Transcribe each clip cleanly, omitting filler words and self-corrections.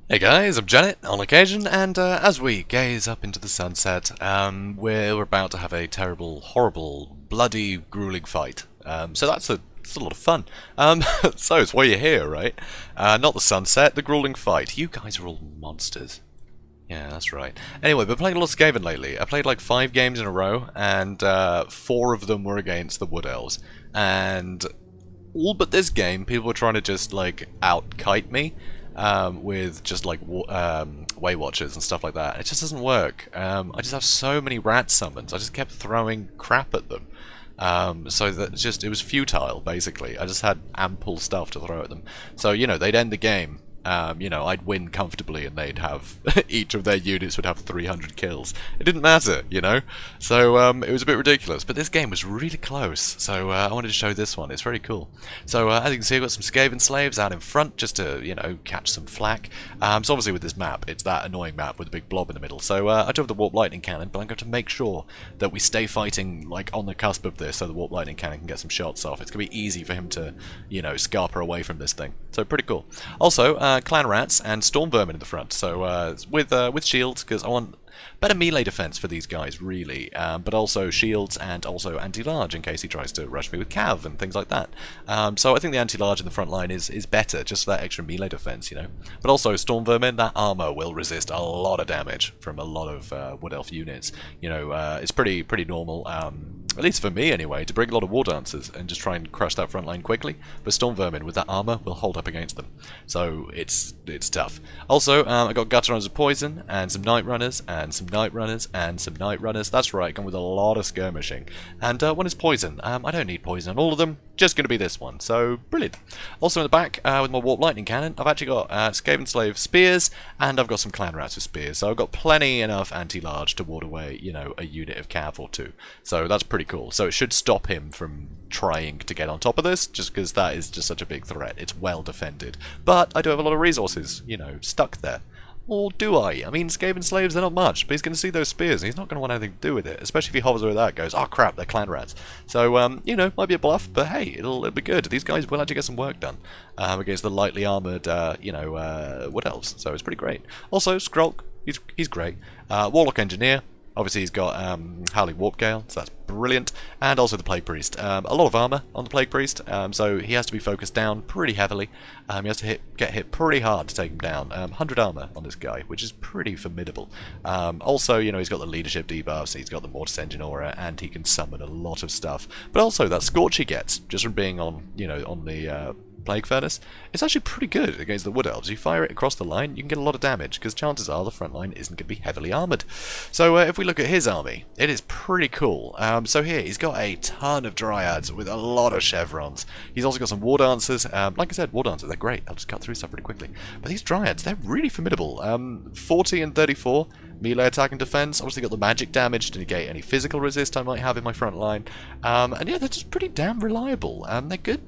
Hey guys, I'm Janet on occasion, and as we gaze up into the sunset, we're about to have a terrible, horrible, bloody, grueling fight. So it's a lot of fun. So it's why you're here, right? Not the sunset, the grueling fight. You guys are all monsters. Yeah, that's right. Anyway, we've been playing a lot of Skaven lately. I played like 5 games in a row, and 4 of them were against the Wood Elves. And all but this game, people were trying to just like out-kite me with just like Way Watchers and stuff like that. It just doesn't work. I just have so many rat summons. I just kept throwing crap at them. So that just it was futile basically. I just had ample stuff to throw at them. So you know they'd end the game. I'd win comfortably and they'd have, each of their units would have 300 kills. It didn't matter, you know? So, it was a bit ridiculous, but this game was really close, so I wanted to show this one. It's very cool. So, as you can see, I've got some Skaven slaves out in front just to, catch some flak. So obviously with this map, it's that annoying map with a big blob in the middle. So, I do have the Warp Lightning Cannon, but I'm going to make sure that we stay fighting, like, on the cusp of this, so the Warp Lightning Cannon can get some shots off. It's going to be easy for him to, scarper away from this thing. So, pretty cool. Also, clan rats and storm vermin in the front. So with shields, because I want better melee defense for these guys, really. But also shields and also anti-large in case he tries to rush me with cav and things like that. So I think the anti-large in the front line is better, just for that extra melee defense, But also storm vermin, that armor will resist a lot of damage from a lot of Wood Elf units. It's pretty normal. At least for me anyway, to bring a lot of War Dancers and just try and crush that front line quickly. But Storm Vermin with that armor will hold up against them. So it's tough. Also, I got Gutter Runners of Poison, and some Night Runners, and some Night Runners, and some Night Runners. That's right, come with a lot of skirmishing. And one is Poison. I don't need Poison on all of them, just going to be this one. So, brilliant. Also in the back, with my Warp Lightning Cannon, I've actually got Skaven Slave Spears, and I've got some Clan Rats with Spears. So I've got plenty enough anti-large to ward away, a unit of cav or 2. So that's pretty cool. So it should stop him from trying to get on top of this, just because that is just such a big threat. It's well defended. But I do have a lot of resources, stuck there. Or do I? I mean, Skaven slaves, they're not much, but he's going to see those spears, and he's not going to want anything to do with it, especially if he hovers over that and goes, oh crap, they're clan rats. So, might be a bluff, but hey, it'll be good. These guys will actually get some work done against the lightly armoured, Wood Elves, so it's pretty great. Also, Skrulk, he's great. Warlock Engineer, obviously he's got Howling Warp Gale, so that's brilliant, and also the Plague Priest. A lot of armor on the Plague Priest, so he has to be focused down pretty heavily. He has to get hit pretty hard to take him down. 100 armor on this guy, which is pretty formidable. Also, he's got the leadership debuffs, he's got the Mortis Engine aura, and he can summon a lot of stuff. But also that Scorch he gets just from being on, on the Plague Furnace, it's actually pretty good against the Wood Elves. You fire it across the line, you can get a lot of damage, because chances are the front line isn't going to be heavily armoured. So if we look at his army, it is pretty cool. So here, he's got a ton of Dryads with a lot of Chevrons. He's also got some War Dancers. Like I said, War Dancers, they're great. I'll just cut through stuff pretty quickly. But these Dryads, they're really formidable. 40 and 34. Melee attack and defense, obviously got the magic damage to negate any physical resist I might have in my front line. And yeah, they're just pretty damn reliable. They're good,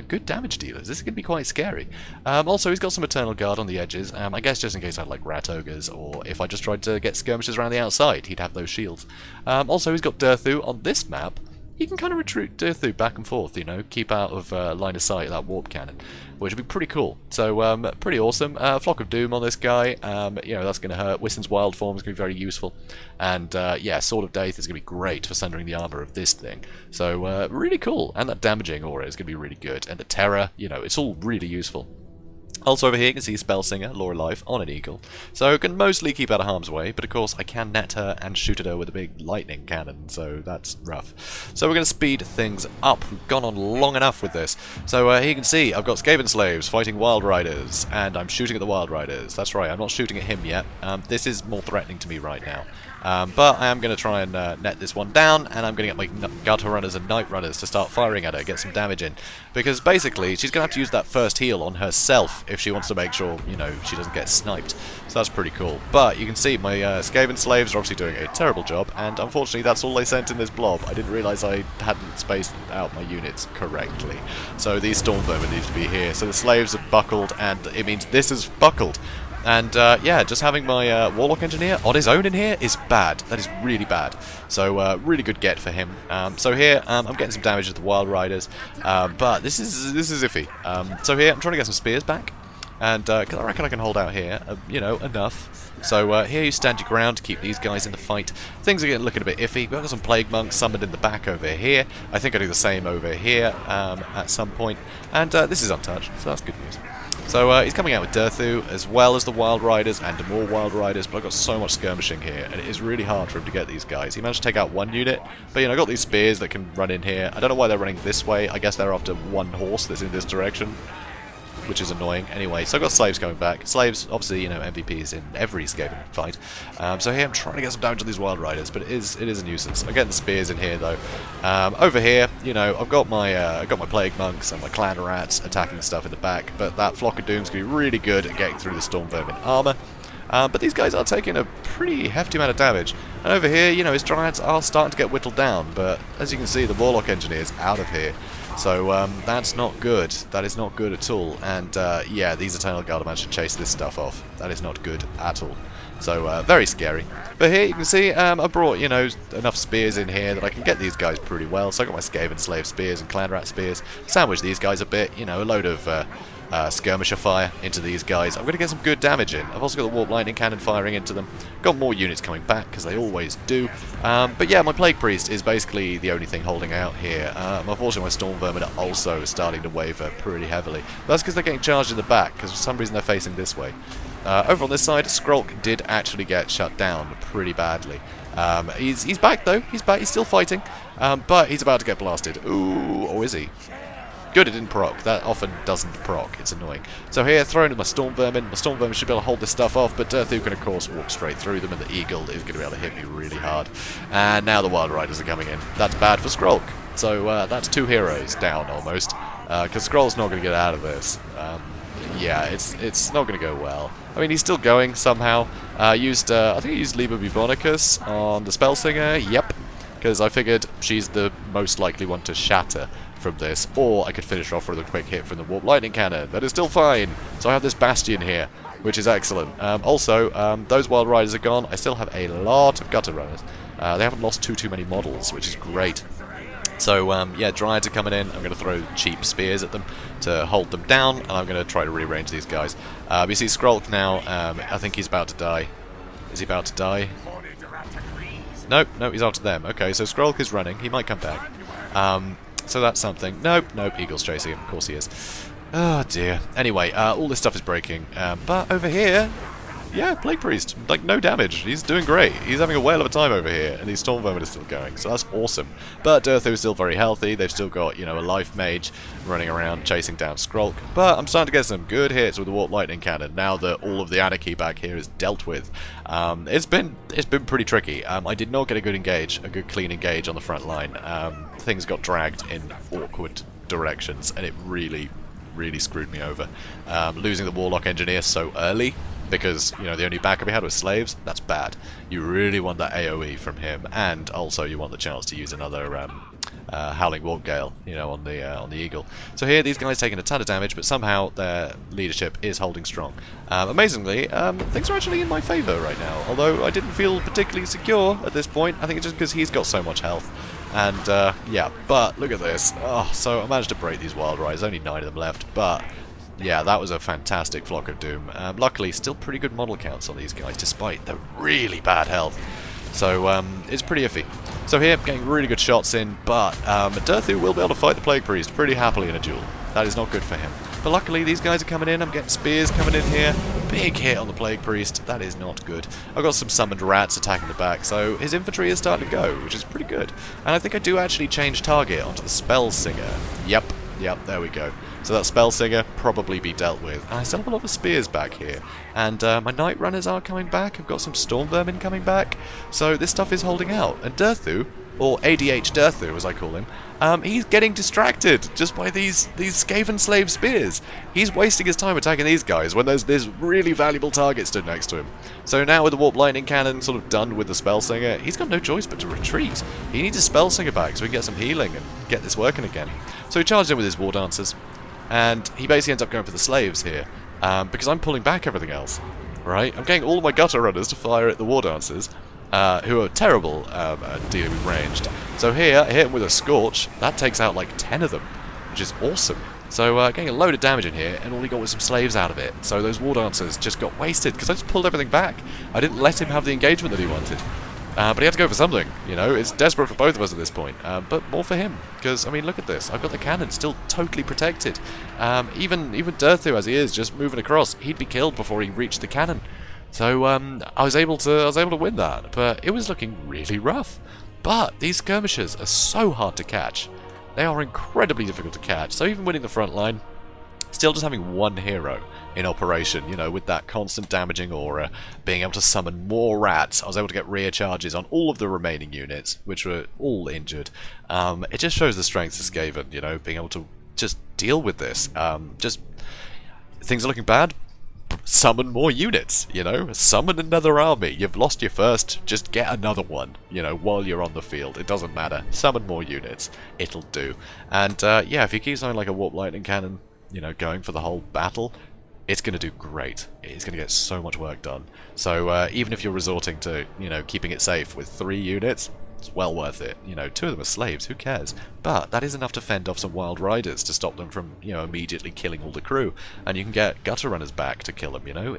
good damage dealers. This is going to be quite scary. Also, he's got some Eternal Guard on the edges. I guess just in case I had like Rat Ogres, or if I just tried to get skirmishes around the outside, he'd have those shields. Also, he's got Durthu on this map. You can kind of retreat Durthu back and forth, keep out of line of sight of that warp cannon, which would be pretty cool. So, pretty awesome. Flock of Doom on this guy, that's going to hurt. Wiston's Wild Form is going to be very useful. And, yeah, Sword of Death is going to be great for sundering the armor of this thing. So, really cool. And that damaging aura is going to be really good. And the Terror, it's all really useful. Also over here you can see Spellsinger, Law of Life, on an eagle. So I can mostly keep out of harm's way, but of course I can net her and shoot at her with a big lightning cannon, so that's rough. So we're going to speed things up. We've gone on long enough with this. So here you can see I've got Skaven slaves fighting Wild Riders, and I'm shooting at the Wild Riders. That's right, I'm not shooting at him yet. This is more threatening to me right now. But I am going to try and net this one down, and I'm going to get my Gutter Runners and Night Runners to start firing at her, get some damage in. Because basically, she's going to have to use that first heal on herself if she wants to make sure, she doesn't get sniped. So that's pretty cool. But you can see my Skaven slaves are obviously doing a terrible job, and unfortunately that's all they sent in this blob. I didn't realise I hadn't spaced out my units correctly. So these Storm Vermin need to be here. So the slaves are buckled, and it means this is buckled. And yeah, just having my Warlock Engineer on his own in here is bad. That is really bad. So really good get for him. So here I'm getting some damage with the Wild Riders, but this is iffy. So here I'm trying to get some spears back. And I reckon I can hold out here, you know, enough. So here you stand your ground to keep these guys in the fight. Things are getting looking a bit iffy. We've got some Plague Monks summoned in the back over here. I think I do the same over here at some point. And this is untouched, so that's good news. So he's coming out with Durthu, as well as the Wild Riders, and more Wild Riders, but I've got so much skirmishing here, and it is really hard for him to get these guys. He managed to take out one unit, but, you know, I've got these spears that can run in here. I don't know why they're running this way. I guess they're after one horse that's in this direction, which is annoying. Anyway, so I've got slaves coming back. Slaves, obviously, you know, MVPs in every Skaven fight. So here I'm trying to get some damage on these Wild Riders, but it is a nuisance. I'm getting the spears in here though. Over here, you know, I've got my Plague Monks and my Clan Rats attacking stuff in the back, but that Flock of Doom's gonna be really good at getting through the Storm Vermin armor. But these guys are taking a pretty hefty amount of damage. And over here, you know, his Dryads are starting to get whittled down, but as you can see, the Warlock Engineer's out of here. So that's not good. That is not good at all. And yeah, these Eternal Guard have managed to chase this stuff off. That is not good at all. So very scary. But here you can see I brought, you know, enough spears in here that I can get these guys pretty well. So I got my Skaven Slave spears and Clan Rat spears. Sandwich these guys a bit, you know, a load of skirmisher fire into these guys. I'm going to get some good damage in. I've also got the Warp Lightning Cannon firing into them. Got more units coming back, because they always do. But yeah, my Plague Priest is basically the only thing holding out here. Unfortunately, my Storm Vermin are also starting to waver pretty heavily. But that's because they're getting charged in the back, because for some reason they're facing this way. Over on this side, Skrulk did actually get shut down pretty badly. He's back though. He's back. He's still fighting. But he's about to get blasted. Ooh, or is he? Good, it didn't proc. That often doesn't proc. It's annoying. So here, throwing in my Storm Vermin. My Storm Vermin should be able to hold this stuff off, but Durthu can, of course, walk straight through them, and the Eagle is going to be able to hit me really hard. And now the Wild Riders are coming in. That's bad for Skrulk. So that's 2 heroes down, almost. Because Skrull's not going to get out of this. Yeah, it's not going to go well. I mean, he's still going somehow. I think he used Liber Bubonicus on the Spellsinger. Yep. Because I figured she's the most likely one to shatter from this, or I could finish her off with a quick hit from the Warp Lightning Cannon. That is still fine. So I have this Bastion here, which is excellent. Also, those Wild Riders are gone. I still have a lot of Gutter Runners. They haven't lost too many models, which is great. So, yeah, Dryads are coming in. I'm going to throw cheap spears at them to hold them down, and I'm going to try to rearrange these guys. You see Skrulk now, I think he's about to die. Is he about to die? Nope, he's after them. Okay, so Skrulk is running. He might come back. So that's something. Nope, Eagle's chasing him. Of course he is. Oh dear. Anyway, all this stuff is breaking. But over here, yeah, Plague Priest, like, no damage. He's doing great. He's having a whale of a time over here, and these Storm Vermin are still going, so that's awesome. But Durthu is still very healthy. They've still got, you know, a Life Mage running around chasing down Skrulk. But I'm starting to get some good hits with the Warp Lightning Cannon now that all of the anarchy back here is dealt with. It's been pretty tricky. I did not get a good clean engage on the front line. Things got dragged in awkward directions, and it really screwed me over. Losing the Warlock Engineer so early, because, you know, the only backup we had was slaves, that's bad. You really want that AoE from him, and also you want the chance to use another Howling Warp Gale, you know, on the Eagle. So here, these guys taking a ton of damage, but somehow their leadership is holding strong. Amazingly, things are actually in my favour right now, although I didn't feel particularly secure at this point. I think it's just because he's got so much health. And, yeah, but look at this. Oh, so I managed to break these Wild Riders, only 9 of them left, but yeah, that was a fantastic Flock of Doom. Luckily, still pretty good model counts on these guys, despite their really bad health. So, it's pretty iffy. So here, getting really good shots in, but Durthu will be able to fight the Plague Priest pretty happily in a duel. That is not good for him. But luckily, these guys are coming in. I'm getting spears coming in here. Big hit on the Plague Priest. That is not good. I've got some summoned rats attacking the back, so his infantry is starting to go, which is pretty good. And I think I do actually change target onto the Spellsinger. Yep, there we go. So that Spellsinger probably be dealt with. And I still have a lot of spears back here. And my Night Runners are coming back. I've got some Storm Vermin coming back. So this stuff is holding out. And Durthu, or ADH Durthu as I call him, he's getting distracted just by these Skaven Slave spears. He's wasting his time attacking these guys when there's this really valuable target stood next to him. So now with the Warp Lightning Cannon sort of done with the Spellsinger, he's got no choice but to retreat. He needs a Spellsinger back so we can get some healing and get this working again. So he charged in with his War Dancers, and he basically ends up going for the slaves here, because I'm pulling back everything else. Right? I'm getting all of my Gutter Runners to fire at the War Dancers, who are terrible at dealing with ranged. So here, I hit him with a Scorch. That takes out like 10 of them, which is awesome. So getting a load of damage in here, and all he got was some slaves out of it. So those war dancers just got wasted, because I just pulled everything back. I didn't let him have the engagement that he wanted. But he had to go for something, you know. It's desperate for both of us at this point, but more for him, because, I mean, look at this. I've got the cannon still totally protected. Even Durthu, as he is, just moving across, he'd be killed before he reached the cannon. So I was able to win that, but it was looking really rough. But these skirmishers are so hard to catch. They are incredibly difficult to catch, so even winning the front line, still just having one hero in operation, you know, with that constant damaging aura, being able to summon more rats. I was able to get rear charges on all of the remaining units, which were all injured. It just shows the strengths of Skaven, you know, being able to just deal with this. Just things are looking bad. Summon more units, you know, summon another army. You've lost your first, just get another one, you know, while you're on the field. It doesn't matter. Summon more units. It'll do. And yeah, if you keep something like a warp lightning cannon, you know, going for the whole battle, it's going to do great. It's going to get so much work done. So even if you're resorting to, you know, keeping it safe with 3 units, it's well worth it. You know, 2 of them are slaves, who cares? But that is enough to fend off some wild riders to stop them from, you know, immediately killing all the crew. And you can get gutter runners back to kill them, you know.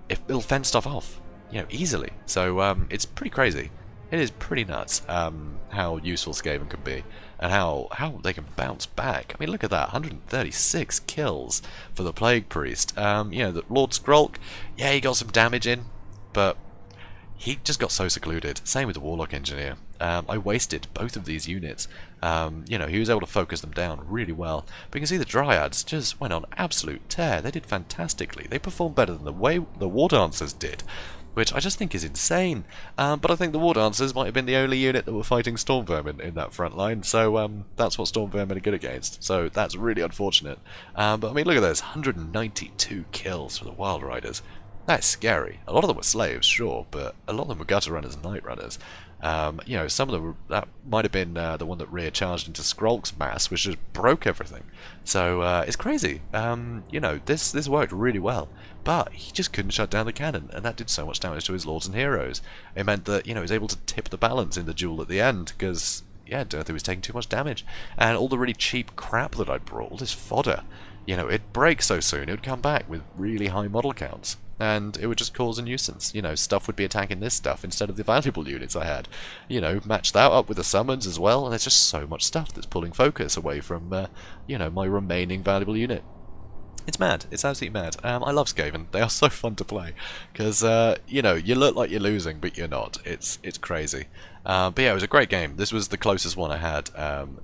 It'll fend stuff off, you know, easily. So it's pretty crazy. It is pretty nuts how useful Skaven can be, and how they can bounce back. I mean, look at that, 136 kills for the Plague Priest. You know, the Lord Skrulk, yeah, he got some damage in, but he just got so secluded. Same with the Warlock Engineer. I wasted both of these units. You know, he was able to focus them down really well. But you can see the Dryads just went on absolute tear. They did fantastically. They performed better than the way the War Dancers did, which I just think is insane. But I think the War Dancers might have been the only unit that were fighting Storm Vermin in that front line, so that's what Storm Vermin are good against. So that's really unfortunate. But I mean, look at this, 192 kills for the Wild Riders. That's scary. A lot of them were slaves, sure, but a lot of them were gutter runners and night runners. You know, some of them that might have been the one that rear charged into Skrulk's mass, which just broke everything. So it's crazy. You know, this worked really well, but he just couldn't shut down the cannon, and that did so much damage to his lords and heroes. It meant that, you know, he was able to tip the balance in the duel at the end, because yeah, Durthu was taking too much damage, and all the really cheap crap that I'd brought, all this fodder, you know, it'd break so soon it would come back with really high model counts. And it would just cause a nuisance. You know, stuff would be attacking this stuff instead of the valuable units I had. You know, match that up with the summons as well, and there's just so much stuff that's pulling focus away from, you know, my remaining valuable unit. It's mad. It's absolutely mad. I love Skaven. They are so fun to play. Because, you know, you look like you're losing, but you're not. It's crazy. But yeah, it was a great game. This was the closest one I had.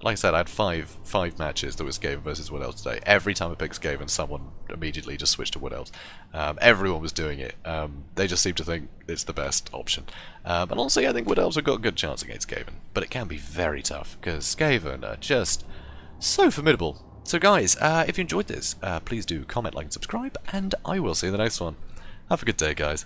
Like I said, I had five matches that was Skaven versus Wood Elves today. Every time I picked Skaven, someone immediately just switched to Wood Elves. Everyone was doing it. They just seem to think it's the best option. And honestly, I think Wood Elves have got a good chance against Skaven. But it can be very tough, because Skaven are just so formidable. So guys, if you enjoyed this, please do comment, like, and subscribe, and I will see you in the next one. Have a good day, guys.